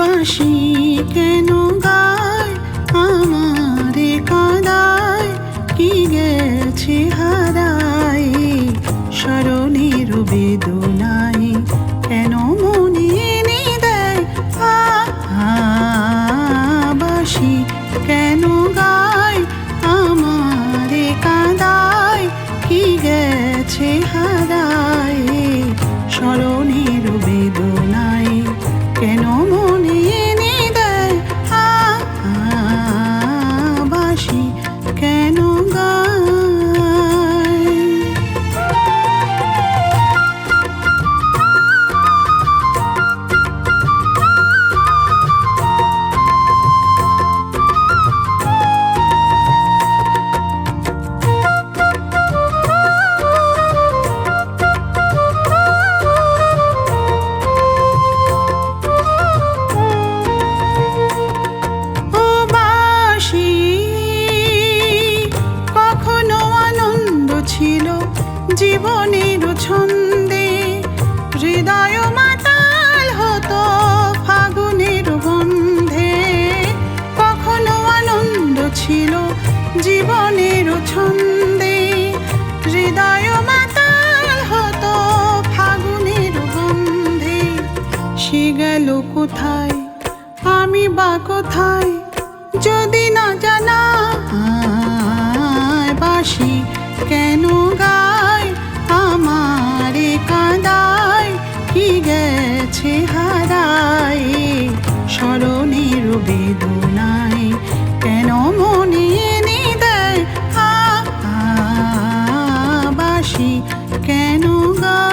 বাঁশি কেন গায় আমারে কাঁদায়, কি গেছে হারায় স্মরণের বেদনায়, কেন মনে এনে দেয় বাঁশি কেন গায় আমারে কাঁদায়, কি গেছে হারায় স্মরণের বেদনায়, কেন মনে এনে দেয় বাঁশি কেন গায়। ছিল জীবনের ছন্দে, হৃদয় মাতাল হতো ফাগুনের গন্ধে, কখনো আনন্দ ছিল জীবনের ছন্দে, হৃদয় মাতাল হতো ফাগুনের গন্ধে, সে গেল কোথায় আমি বা কোথায় যদি না জানা বাঁশি কেন গায় আমারে কাঁদায়, কি গেছে হারায় স্মরণের বেদনায়, কেন মনে এনে দেয় বাঁশি কেন গায়।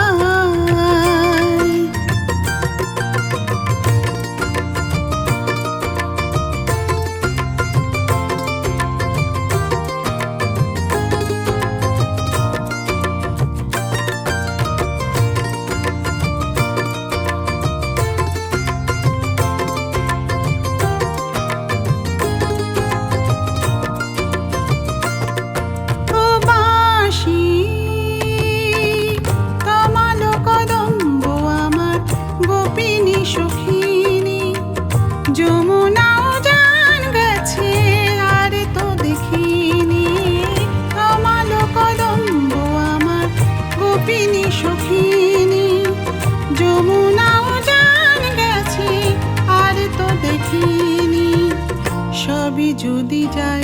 যমুনাও জান গেছে আর তো দেখিনি, কমল কদম্ব আমার গোপিনী সখিনী, যমুনাও জান গেছে আর তো দেখিনি, সবই যদি যায়